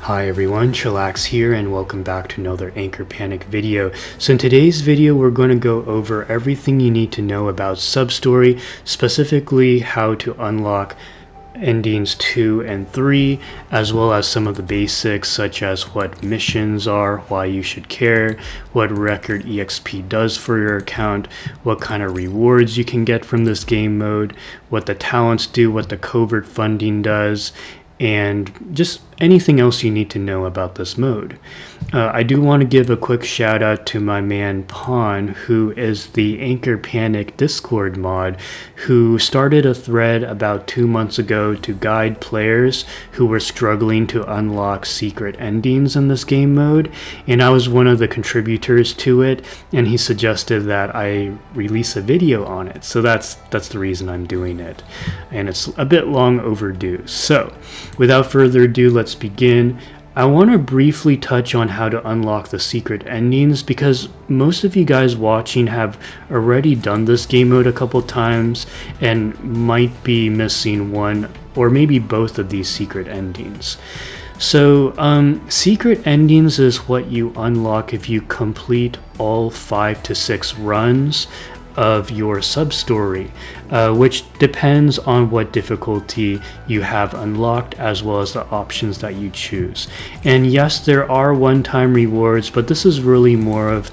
Hi everyone, Chillax here and welcome back to another Anchor Panic video. So in today's video we're going to go over everything you need to know about Substory, specifically how to unlock endings 2 and 3, as well as some of the basics such as what missions are, why you should care, what record EXP does for your account, what kind of rewards you can get from this game mode, what the talents do, what the Covert Funding does, and just anything else you need to know about this mode. I do want to give a quick shout out to my man Pawn, who is the Anchor Panic Discord mod, who started a thread about 2 months ago to guide players who were struggling to unlock secret endings in this game mode, and I was one of the contributors to it, and he suggested that I release a video on it, so that's the reason I'm doing it, and it's a bit long overdue. So without further ado, let's begin. I want to briefly touch on how to unlock the secret endings because most of you guys watching have already done this game mode a couple times and might be missing one or maybe both of these secret endings. So secret endings is what you unlock if you complete all 5 to 6 runs of your substory, which depends on what difficulty you have unlocked as well as the options that you choose. And yes, there are one-time rewards, but this is really more of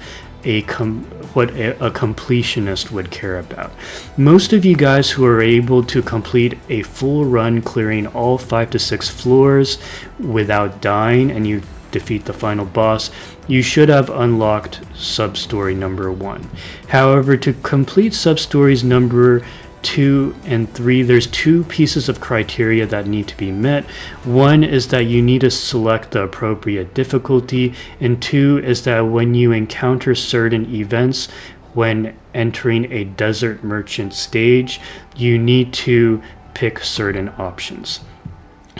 what a completionist would care about. Most of you guys who are able to complete a full run clearing all 5 to 6 floors without dying and you defeat the final boss, you should have unlocked substory number 1. However, to complete substories number 2 and 3, there's 2 pieces of criteria that need to be met. One is that you need to select the appropriate difficulty, and 2 is that when you encounter certain events when entering a desert merchant stage, you need to pick certain options.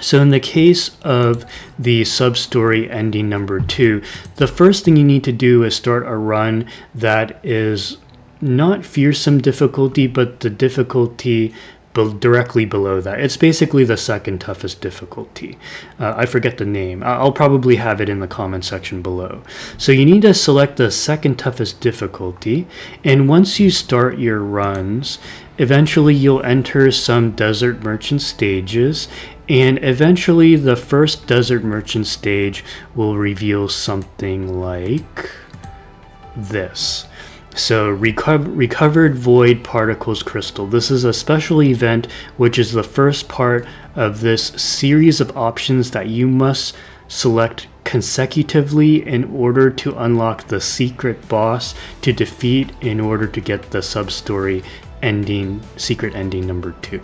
So in the case of the substory ending number 2, the first thing you need to do is start a run that is not fearsome difficulty, but the difficulty directly below that. It's basically the second toughest difficulty. I forget the name. I'll probably have it in the comment section below. So you need to select the second toughest difficulty, and once you start your runs, eventually you'll enter some desert merchant stages, and eventually the first desert merchant stage will reveal something like this. So recovered void particles crystal. This is a special event which is the first part of this series of options that you must select consecutively in order to unlock the secret boss to defeat in order to get the substory ending, secret ending number 2.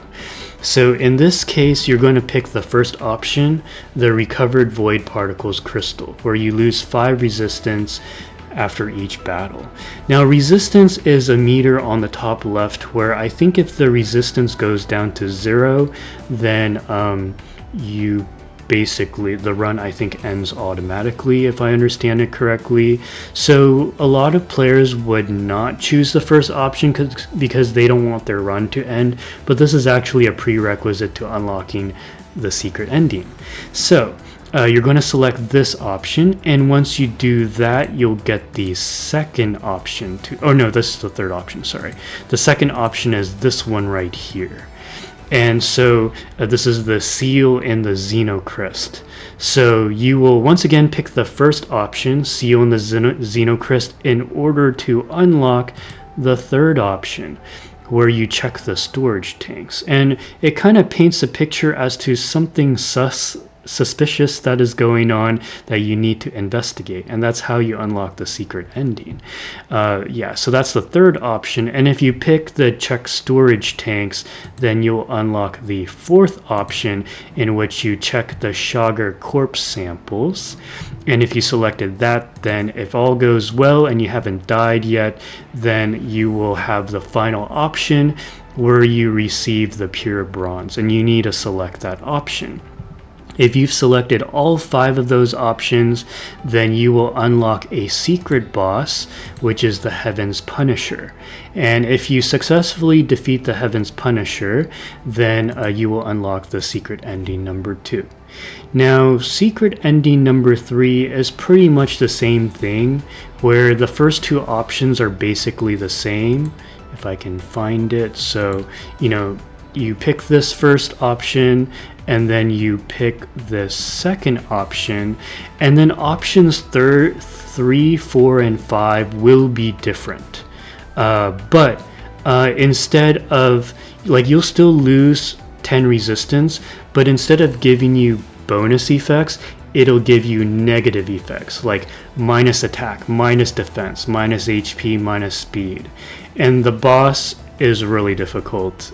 So in this case, you're going to pick the first option, the recovered void particles crystal, where you lose 5 resistance after each battle. Now resistance is a meter on the top left, where I think if the resistance goes down to 0, then you basically, the run I think ends automatically, if I understand it correctly. So a lot of players would not choose the first option because they don't want their run to end, but this is actually a prerequisite to unlocking the secret ending. So you're going to select this option, and once you do that, you'll get the second option this is the third option, sorry. The second option is this one right here. And so this is the seal in the Xenocryst. So you will once again pick the first option, seal in the Xenocryst, in order to unlock the third option, where you check the storage tanks. And it kind of paints a picture as to something suspicious that is going on that you need to investigate, and that's how you unlock the secret ending. So that's the third option, and if you pick the check storage tanks, then you'll unlock the fourth option, in which you check the Shogger corpse samples. And if you selected that, then if all goes well and you haven't died yet, then you will have the final option where you receive the pure bronze, and you need to select that option. If you've selected all 5 of those options, then you will unlock a secret boss, which is the Heaven's Punisher. And if you successfully defeat the Heaven's Punisher, then you will unlock the secret ending number 2. Now, secret ending number 3 is pretty much the same thing, where the first 2 options are basically the same, if I can find it. So, you pick this first option, and then you pick the second option, and then options 3, 4, and 5 will be different. But instead of, you'll still lose 10 resistance, but instead of giving you bonus effects, it'll give you negative effects, like minus attack, minus defense, minus HP, minus speed. And the boss is really difficult.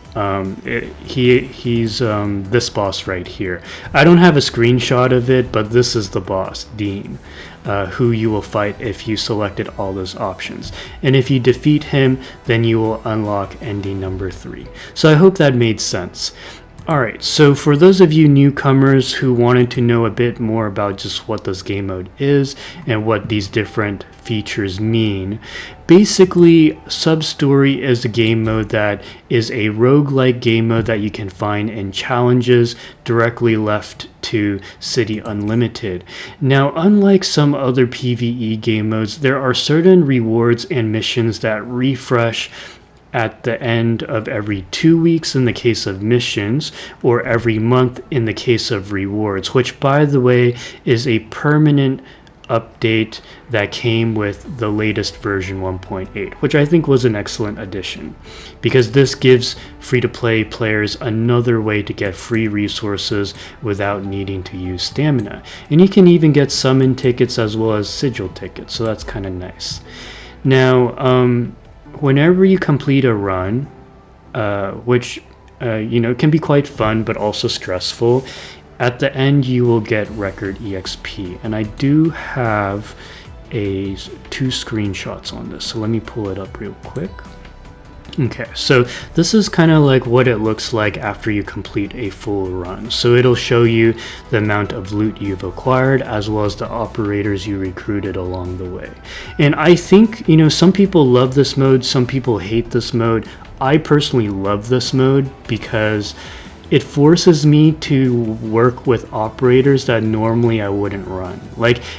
He's this boss right here. I don't have a screenshot of it, but this is the boss, Dean, who you will fight if you selected all those options. And if you defeat him, then you will unlock ending number 3. So I hope that made sense. Alright, so for those of you newcomers who wanted to know a bit more about just what this game mode is and what these different features mean, basically Sub-Story is a game mode that is a roguelike game mode that you can find in challenges directly left to City Unlimited. Now, unlike some other PvE game modes, there are certain rewards and missions that refresh at the end of every 2 weeks in the case of missions, or every month in the case of rewards, which, by the way, is a permanent update that came with the latest version 1.8, which I think was an excellent addition, because this gives free-to-play players another way to get free resources without needing to use stamina. And you can even get summon tickets as well as sigil tickets, so that's kind of nice. Now, whenever you complete a run, which can be quite fun but also stressful, at the end you will get record EXP, and I do have 2 screenshots on this, so let me pull it up real quick. Okay, so this is kind of like what it looks like after you complete a full run. So it'll show you the amount of loot you've acquired as well as the operators you recruited along the way. And I think, some people love this mode, some people hate this mode. I personally love this mode because it forces me to work with operators that normally I wouldn't run.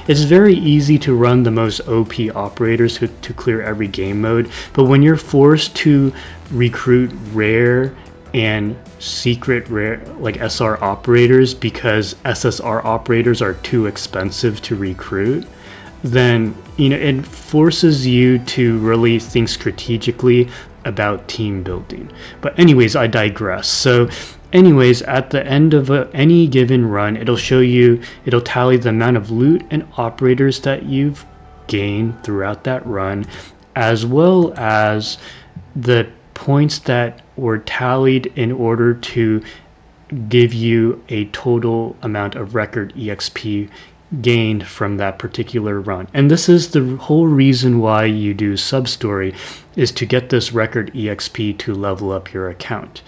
It's very easy to run the most OP operators to clear every game mode, but when you're forced to recruit rare and secret rare, like SR operators, because SSR operators are too expensive to recruit, then it forces you to really think strategically about team building. But anyways, I digress. So anyways, at the end of any given run, it'll tally the amount of loot and operators that you've gained throughout that run, as well as the points that were tallied in order to give you a total amount of record EXP gained from that particular run. And this is the whole reason why you do Sub-Story, is to get this record EXP to level up your account.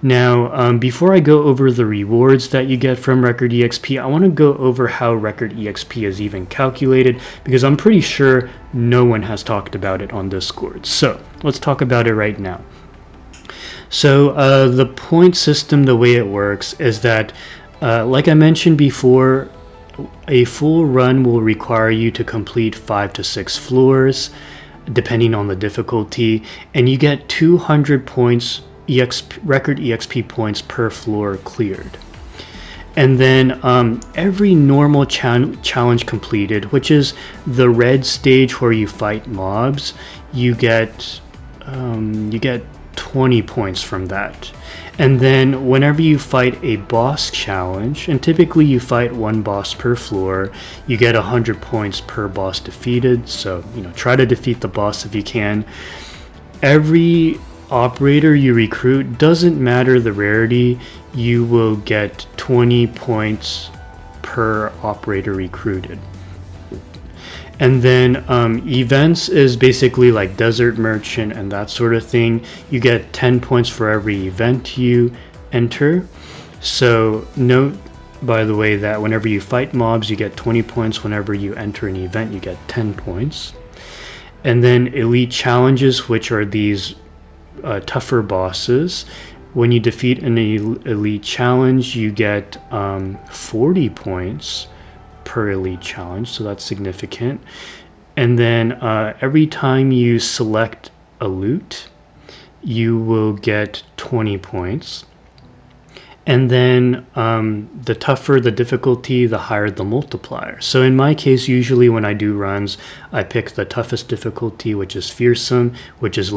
Now, before I go over the rewards that you get from record EXP, I want to go over how record EXP is even calculated, because I'm pretty sure no one has talked about it on Discord. So let's talk about it right now. So the point system, the way it works is that, like I mentioned before, a full run will require you to complete 5 to 6 floors, depending on the difficulty, and you get 200 points, record EXP points per floor cleared. And then every normal challenge completed, which is the red stage where you fight mobs, you get 20 points from that. And then whenever you fight a boss challenge, and typically you fight 1 boss per floor, you get 100 points per boss defeated. So try to defeat the boss if you can. Every operator you recruit, doesn't matter the rarity, you will get 20 points per operator recruited. And then events is basically like Desert Merchant and that sort of thing. You get 10 points for every event you enter. So note by the way, that whenever you fight mobs, you get 20 points. Whenever you enter an event, you get 10 points. And then elite challenges, which are these tougher bosses. When you defeat an elite challenge, you get 40 points per elite challenge, so that's significant. And then every time you select a loot, you will get 20 points. And then the tougher the difficulty, the higher the multiplier. So in my case, usually when I do runs, I pick the toughest difficulty, which is Fearsome, which is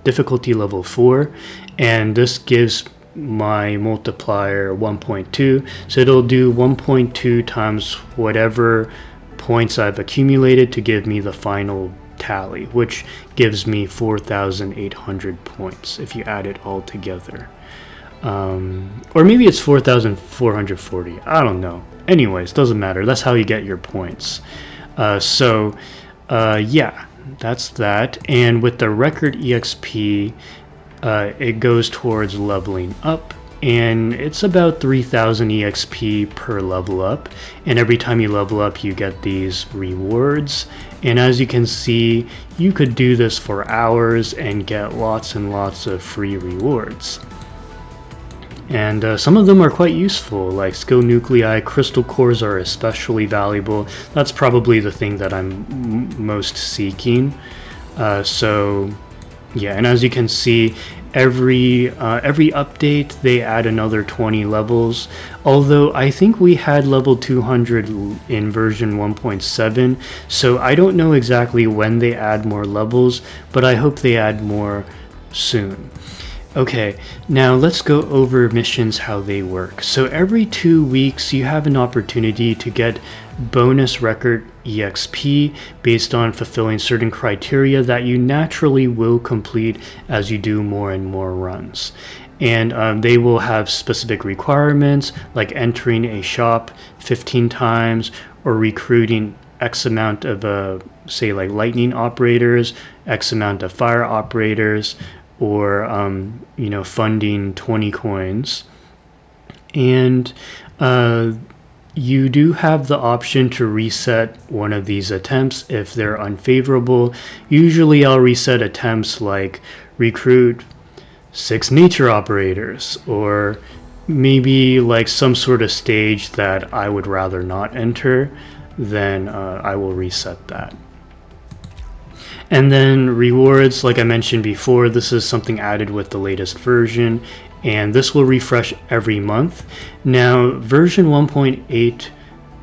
difficulty level 4. And this gives my multiplier 1.2. So it'll do 1.2 times whatever points I've accumulated to give me the final tally, which gives me 4,800 points if you add it all together. Or maybe it's 4,440. I don't know. Anyways, doesn't matter. That's how you get your points. Yeah, that's that. And with the record EXP, it goes towards leveling up, and it's about 3,000 EXP per level up. And every time you level up, you get these rewards. And as you can see, you could do this for hours and get lots and lots of free rewards. And some of them are quite useful, like skill nuclei. Crystal cores are especially valuable. That's probably the thing that I'm most seeking. So yeah, and as you can see, every update they add another 20 levels. Although I think we had level 200 in version 1.7, so I don't know exactly when they add more levels, but I hope they add more soon. Okay, now let's go over missions, how they work. So every 2 weeks you have an opportunity to get bonus record EXP based on fulfilling certain criteria that you naturally will complete as you do more and more runs. And they will have specific requirements, like entering a shop 15 times or recruiting X amount of say like lightning operators, X amount of fire operators, or you know, funding 20 coins. And you do have the option to reset one of these attempts if they're unfavorable. Usually I'll reset attempts like recruit 6 nature operators, or maybe like some sort of stage that I would rather not enter, then I will reset that. And then rewards, like I mentioned before, this is something added with the latest version, and this will refresh every month. Now, version 1.8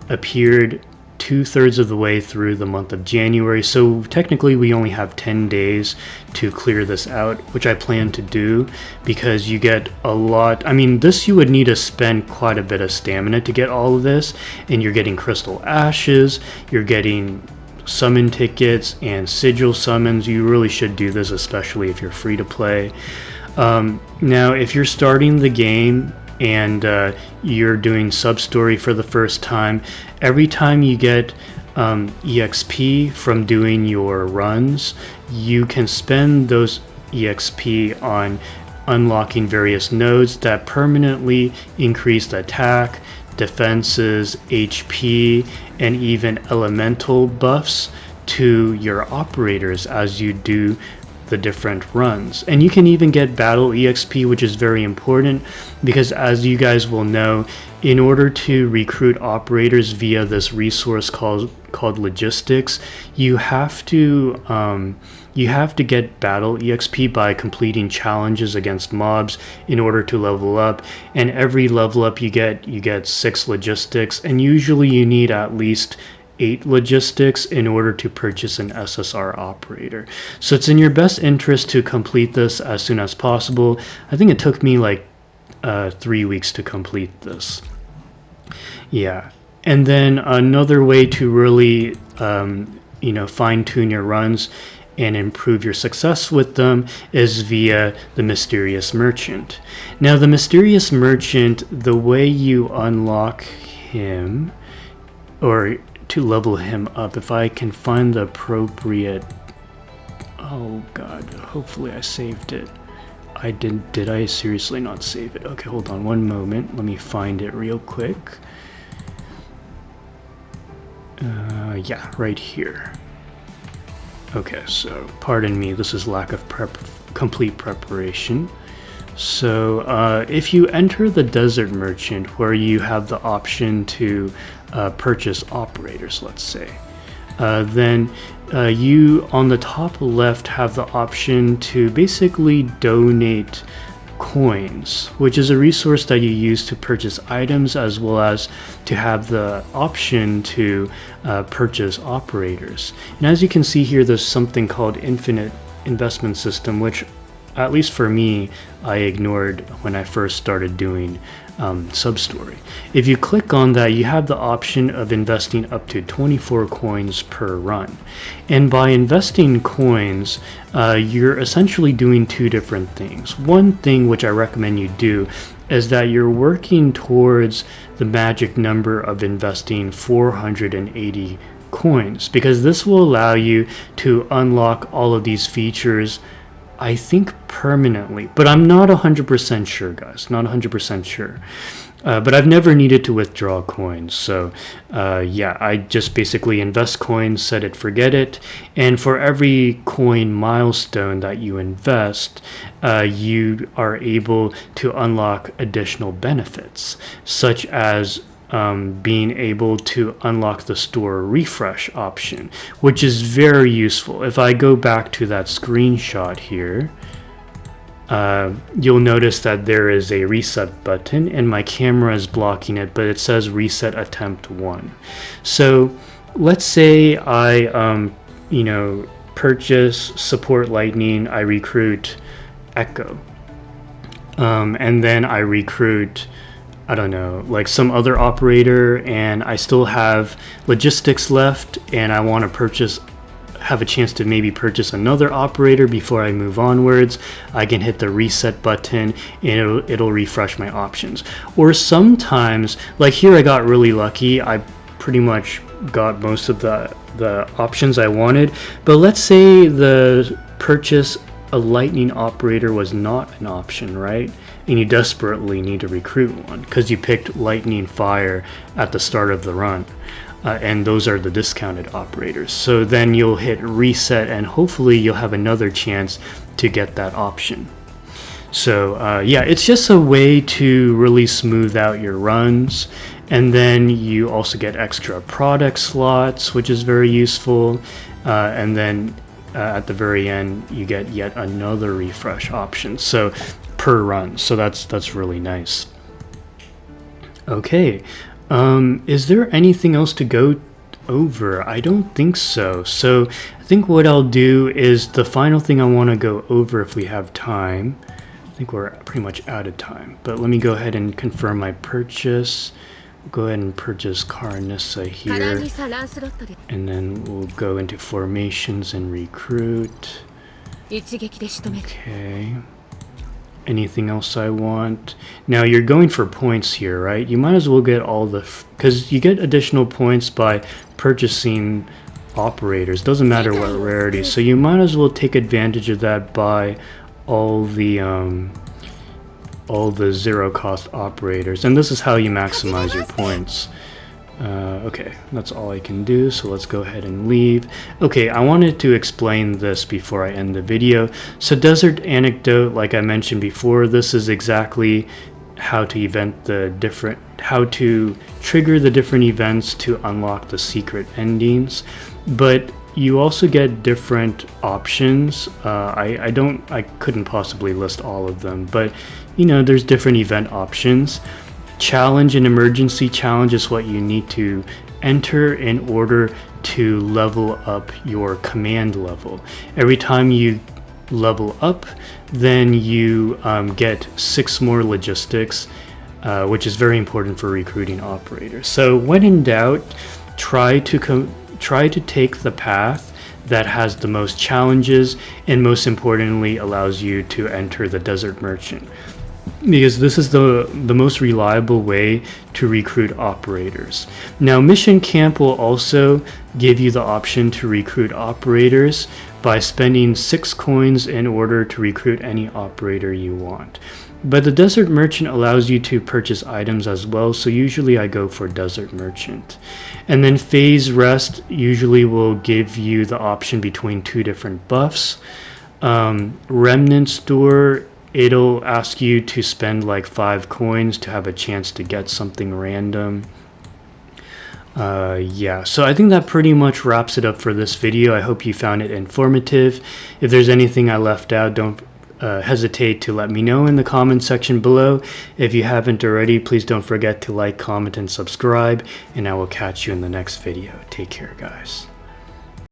appeared 2/3 of the way through the month of January, so technically we only have 10 days to clear this out, which I plan to do, because you get a lot. I mean, this you would need to spend quite a bit of stamina to get all of this, and you're getting crystal ashes, you're getting summon tickets and sigil summons. You really should do this, especially if you're free to play. Now, if you're starting the game and you're doing sub-story for the first time, every time you get EXP from doing your runs, you can spend those EXP on unlocking various nodes that permanently increase the attack, defenses, HP, and even elemental buffs to your operators as you do the different runs. And you can even get battle EXP, which is very important, because as you guys will know, in order to recruit operators via this resource called logistics, you have to get battle EXP by completing challenges against mobs in order to level up. And every level up you get 6 logistics, and usually you need at least 8 logistics in order to purchase an SSR operator. So it's in your best interest to complete this as soon as possible. I think it took me like 3 weeks to complete this. Yeah. And then another way to really you know, fine-tune your runs and improve your success with them is via the Mysterious Merchant. Now, the Mysterious Merchant, the way you unlock him, or to level him up, if I can find the appropriate, oh god, hopefully I saved it. I did I seriously not save it? Okay, hold on one moment, let me find it real quick. Yeah, right here. Okay, so pardon me, this is lack of complete preparation. So if you enter the Desert Merchant, where you have the option to purchase operators, let's say, then you on the top left have the option to basically donate coins, which is a resource that you use to purchase items, as well as to have the option to purchase operators. And as you can see here, there's something called infinite investment system, which at least for me, I ignored when I first started doing Substory. If you click on that, you have the option of investing up to 24 coins per run. And by investing coins, you're essentially doing two different things. One thing which I recommend you do is that you're working towards the magic number of investing 480 coins, because this will allow you to unlock all of these features, I think permanently, but I'm not 100% sure, guys, not 100% sure. But I've never needed to withdraw coins, so yeah, I just basically invest coins, set it, forget it, and for every coin milestone that you invest, you are able to unlock additional benefits, such as being able to unlock the store refresh option, which is very useful. If I go back to that screenshot here, you'll notice that there is a reset button and my camera is blocking it, but it says reset attempt 1. So let's say I purchase support lightning, I recruit Echo, and then I recruit, I don't know, like some other operator, and I still have logistics left, and I want to have a chance to maybe purchase another operator before I move onwards. I can hit the reset button and it'll refresh my options. Or sometimes, like here I got really lucky, I pretty much got most of the options I wanted, but let's say the purchase a lightning operator was not an option, right? And you desperately need to recruit one because you picked lightning fire at the start of the run, and those are the discounted operators. So then you'll hit reset and hopefully you'll have another chance to get that option. So yeah, it's just a way to really smooth out your runs. And then you also get extra product slots, which is very useful, and then at the very end you get yet another refresh option, so per run. So that's really nice. Okay, is there anything else to go over? I don't think so. So I think what I'll do is the final thing I want to go over, if we have time. I think we're pretty much out of time, but let me go ahead and confirm my purchase. Go ahead and purchase Carnissa here, and then we'll go into formations and recruit. Okay, anything else I want? Now you're going for points here, right? You might as well get all the, because you get additional points by purchasing operators, doesn't matter what rarity, so you might as well take advantage of that by all the zero cost operators, and this is how you maximize your points. Okay, that's all I can do, so let's go ahead and leave. Okay, I wanted to explain this before I end the video. So Desert Anecdote, like I mentioned before, this is exactly how to trigger the different events to unlock the secret endings, but you also get different options. I couldn't possibly list all of them, but you know, there's different event options. Challenge and emergency challenge is what you need to enter in order to level up your command level. Every time you level up, then you get 6 more logistics, which is very important for recruiting operators. So when in doubt, try to take the path that has the most challenges and most importantly allows you to enter the Desert Merchant, because this is the most reliable way to recruit operators. Now Mission Camp will also give you the option to recruit operators by spending 6 coins in order to recruit any operator you want. But the Desert Merchant allows you to purchase items as well, so usually I go for Desert Merchant. And then Phase Rest usually will give you the option between two different buffs. Remnant Store, it'll ask you to spend like 5 coins to have a chance to get something random. Yeah, so I think that pretty much wraps it up for this video. I hope you found it informative. If there's anything I left out, don't hesitate to let me know in the comment section below. If you haven't already, please don't forget to like, comment, and subscribe, and I will catch you in the next video. Take care, guys.